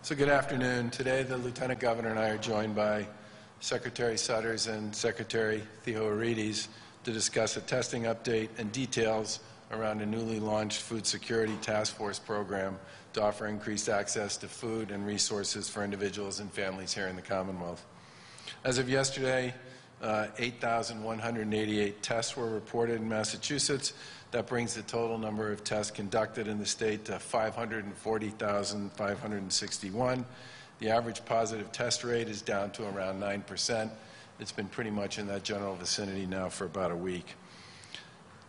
So good afternoon. Today, the Lieutenant Governor and I are joined by Secretary Sutters and Secretary Theoharides to discuss a testing update and details around a newly launched food security task force program to offer increased access to food and resources for individuals and families here in the Commonwealth. As of yesterday, 8,188 tests were reported in Massachusetts. That brings the total number of tests conducted in the state to 540,561. The average positive test rate is down to around 9%. It's been pretty much in that general vicinity now for about a week.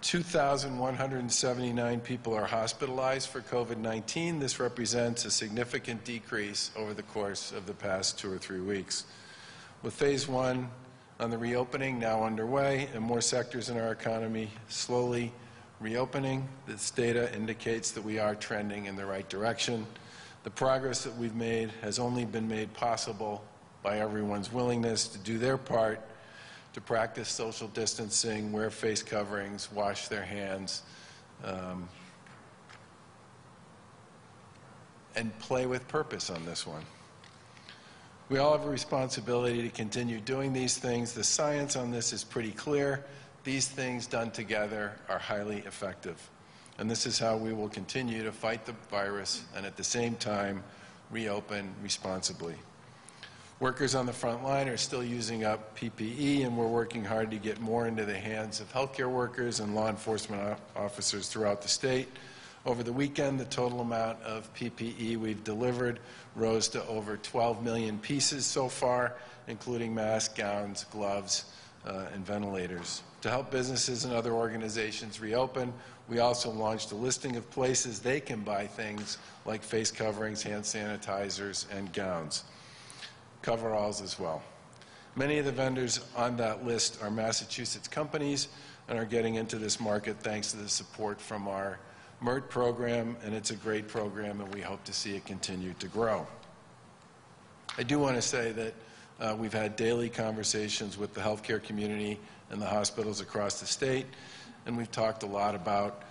2,179 people are hospitalized for COVID-19. This represents a significant decrease over the course of the past 2 or 3 weeks. With phase one on the reopening now underway and more sectors in our economy slowly reopening, this data indicates that we are trending in the right direction. The progress that we've made has only been made possible by everyone's willingness to do their part to practice social distancing, wear face coverings, wash their hands, and play with purpose on this one. We all have a responsibility to continue doing these things. The science on this is pretty clear. These things done together are highly effective. And this is how we will continue to fight the virus and at the same time reopen responsibly. Workers on the front line are still using up PPE, and we're working hard to get more into the hands of healthcare workers and law enforcement officers throughout the state. Over the weekend, the total amount of PPE we've delivered rose to over 12 million pieces so far, including masks, gowns, gloves, and ventilators. To help businesses and other organizations reopen, we also launched a listing of places they can buy things like face coverings, hand sanitizers, and gowns. Coveralls as well. Many of the vendors on that list are Massachusetts companies and are getting into this market thanks to the support from our MERT program, and it's a great program, and we hope to see it continue to grow. I do want to say that we've had daily conversations with the healthcare community and the hospitals across the state, and we've talked a lot about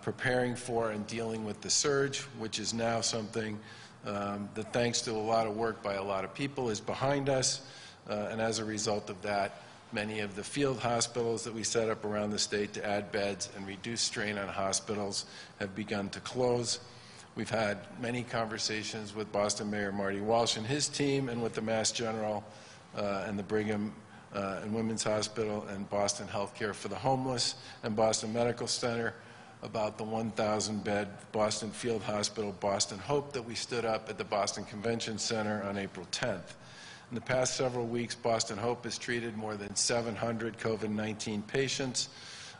preparing for and dealing with the surge, which is now something that, thanks to a lot of work by a lot of people, is behind us, and as a result of that, many of the field hospitals that we set up around the state to add beds and reduce strain on hospitals have begun to close. We've had many conversations with Boston Mayor Marty Walsh and his team, and with the Mass General and the Brigham and Women's Hospital and Boston Healthcare for the Homeless and Boston Medical Center about the 1,000-bed Boston Field Hospital, Boston Hope, that we stood up at the Boston Convention Center on April 10th. In the past several weeks, Boston Hope has treated more than 700 COVID-19 patients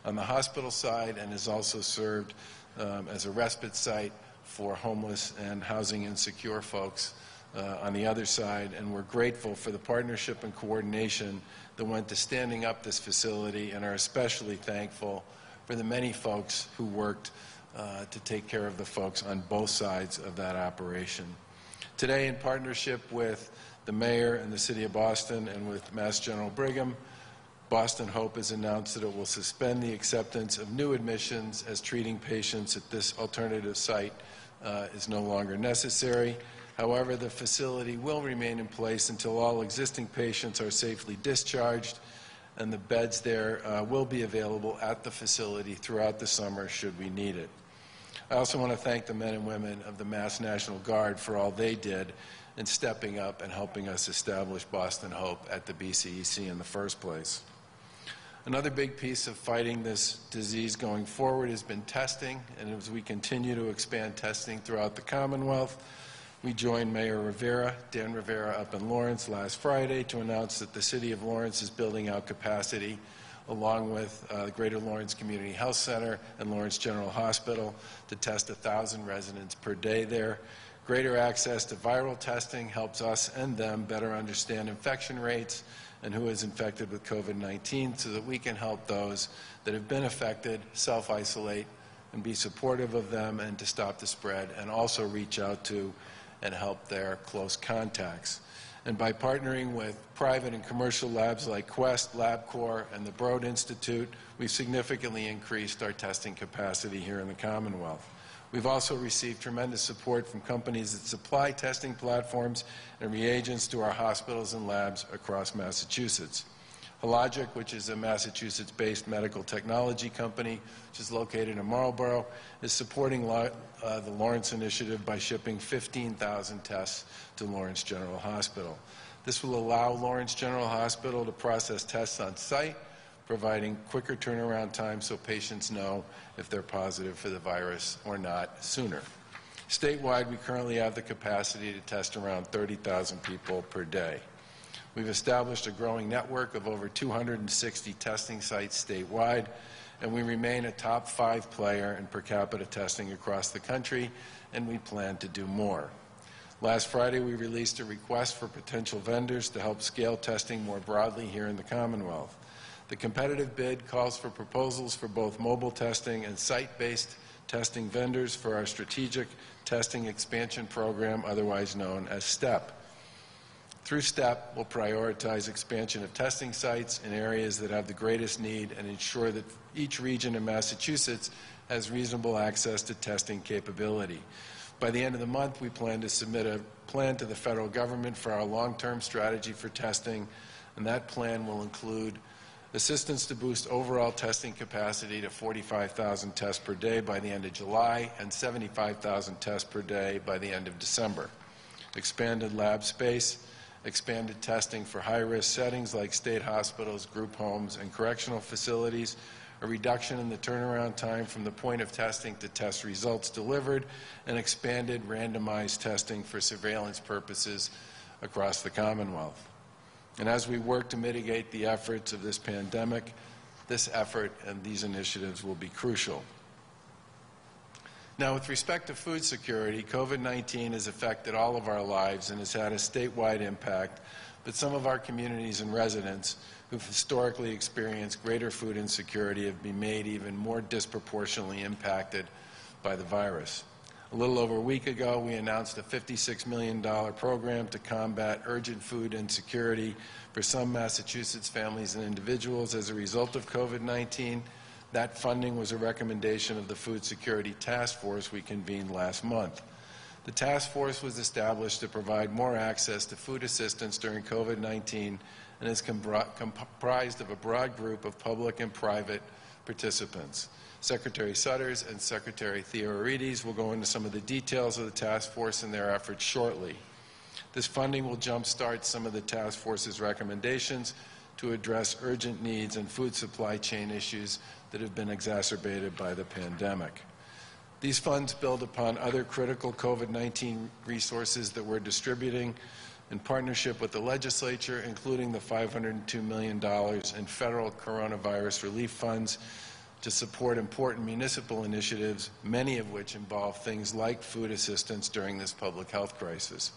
on the hospital side and has also served as a respite site for homeless and housing insecure folks on the other side, and we're grateful for the partnership and coordination that went to standing up this facility, and are especially thankful for the many folks who worked to take care of the folks on both sides of that operation. Today, in partnership with the Mayor and the City of Boston and with Mass General Brigham, Boston Hope has announced that it will suspend the acceptance of new admissions as treating patients at this alternative site is no longer necessary. However, the facility will remain in place until all existing patients are safely discharged, and the beds there will be available at the facility throughout the summer should we need it. I also want to thank the men and women of the Mass National Guard for all they did in stepping up and helping us establish Boston Hope at the BCEC in the first place. Another big piece of fighting this disease going forward has been testing, and as we continue to expand testing throughout the Commonwealth, we joined Mayor Rivera, Dan Rivera, up in Laurence last Friday to announce that the City of Laurence is building out capacity along with the Greater Laurence Community Health Center and Laurence General Hospital to test 1,000 residents per day there. Greater access to viral testing helps us and them better understand infection rates and who is infected with COVID-19 so that we can help those that have been affected self-isolate and be supportive of them and to stop the spread, and also reach out to and help their close contacts. And by partnering with private and commercial labs like Quest, LabCorp, and the Broad Institute, we've significantly increased our testing capacity here in the Commonwealth. We've also received tremendous support from companies that supply testing platforms and reagents to our hospitals and labs across Massachusetts. Hologic, which is a Massachusetts-based medical technology company, which is located in Marlborough, is supporting the Laurence initiative by shipping 15,000 tests to Laurence General Hospital. This will allow Laurence General Hospital to process tests on site, providing quicker turnaround time so patients know if they're positive for the virus or not sooner. Statewide, we currently have the capacity to test around 30,000 people per day. We've established a growing network of over 260 testing sites statewide, and we remain a top 5 player in per capita testing across the country, and we plan to do more. Last Friday, we released a request for potential vendors to help scale testing more broadly here in the Commonwealth. The competitive bid calls for proposals for both mobile testing and site-based testing vendors for our Strategic Testing Expansion Program, otherwise known as STEP. Through STEP, we'll prioritize expansion of testing sites in areas that have the greatest need and ensure that each region in Massachusetts has reasonable access to testing capability. By the end of the month, we plan to submit a plan to the federal government for our long-term strategy for testing, and that plan will include assistance to boost overall testing capacity to 45,000 tests per day by the end of July and 75,000 tests per day by the end of December. Expanded lab space, expanded testing for high-risk settings like state hospitals, group homes, and correctional facilities, a reduction in the turnaround time from the point of testing to test results delivered, and expanded randomized testing for surveillance purposes across the Commonwealth. And as we work to mitigate the efforts of this pandemic, this effort and these initiatives will be crucial. Now, with respect to food security, COVID-19 has affected all of our lives and has had a statewide impact, but some of our communities and residents who've historically experienced greater food insecurity have been made even more disproportionately impacted by the virus. A little over a week ago, we announced a $56 million program to combat urgent food insecurity for some Massachusetts families and individuals as a result of COVID-19. That funding was a recommendation of the Food Security Task Force we convened last month. The task force was established to provide more access to food assistance during COVID-19 and is comprised of a broad group of public and private participants. Secretary Sutters and Secretary Theodoridis will go into some of the details of the task force and their efforts shortly. This funding will jumpstart some of the task force's recommendations to address urgent needs and food supply chain issues that have been exacerbated by the pandemic. These funds build upon other critical COVID-19 resources that we're distributing in partnership with the legislature, including the $502 million in federal coronavirus relief funds to support important municipal initiatives, many of which involve things like food assistance during this public health crisis.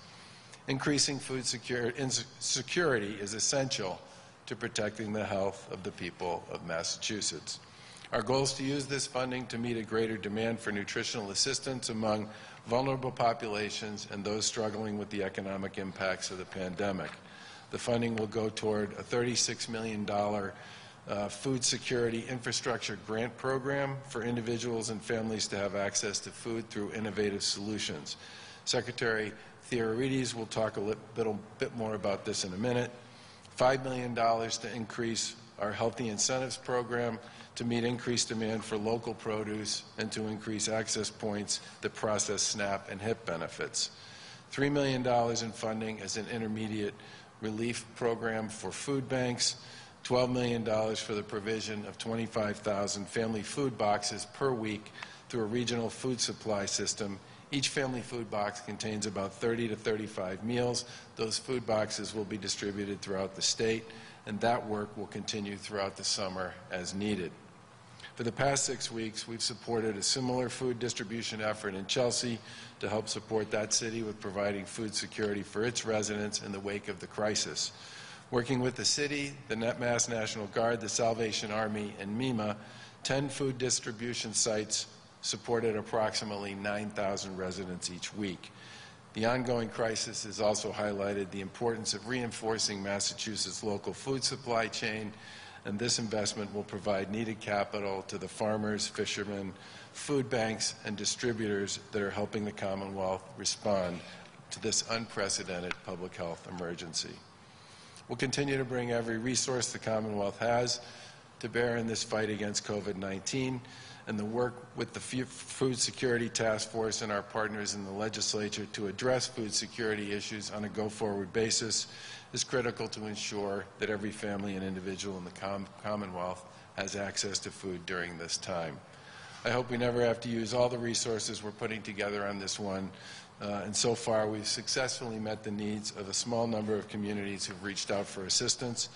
Increasing food security is essential to protecting the health of the people of Massachusetts. Our goal is to use this funding to meet a greater demand for nutritional assistance among vulnerable populations and those struggling with the economic impacts of the pandemic. The funding will go toward a $36 million food security infrastructure grant program for individuals and families to have access to food through innovative solutions. Secretary Theodoridis will talk a little bit more about this in a minute. $5 million to increase our Healthy Incentives program to meet increased demand for local produce and to increase access points that process SNAP and HIP benefits. $3 million in funding as an intermediate relief program for food banks, $12 million for the provision of 25,000 family food boxes per week through a regional food supply system. Each family food box contains about 30 to 35 meals. Those food boxes will be distributed throughout the state, and that work will continue throughout the summer as needed. For the past 6 weeks, we've supported a similar food distribution effort in Chelsea to help support that city with providing food security for its residents in the wake of the crisis. Working with the city, the Mass National Guard, the Salvation Army, and MEMA, 10 food distribution sites supported approximately 9,000 residents each week. The ongoing crisis has also highlighted the importance of reinforcing Massachusetts' local food supply chain and this investment will provide needed capital to the farmers, fishermen, food banks, and distributors that are helping the Commonwealth respond to this unprecedented public health emergency. We'll continue to bring every resource the Commonwealth has to bear in this fight against COVID-19, and the work with the Food Security Task Force and our partners in the legislature to address food security issues on a go-forward basis is critical to ensure that every family and individual in the Commonwealth has access to food during this time. I hope we never have to use all the resources we're putting together on this one, and so far we've successfully met the needs of a small number of communities who've reached out for assistance,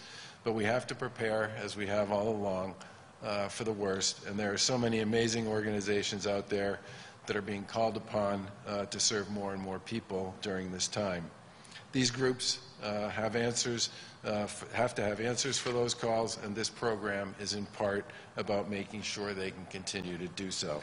but we have to prepare, as we have all along, for the worst, and there are so many amazing organizations out there that are being called upon to serve more and more people during this time. These groups have to have answers for those calls, and this program is in part about making sure they can continue to do so.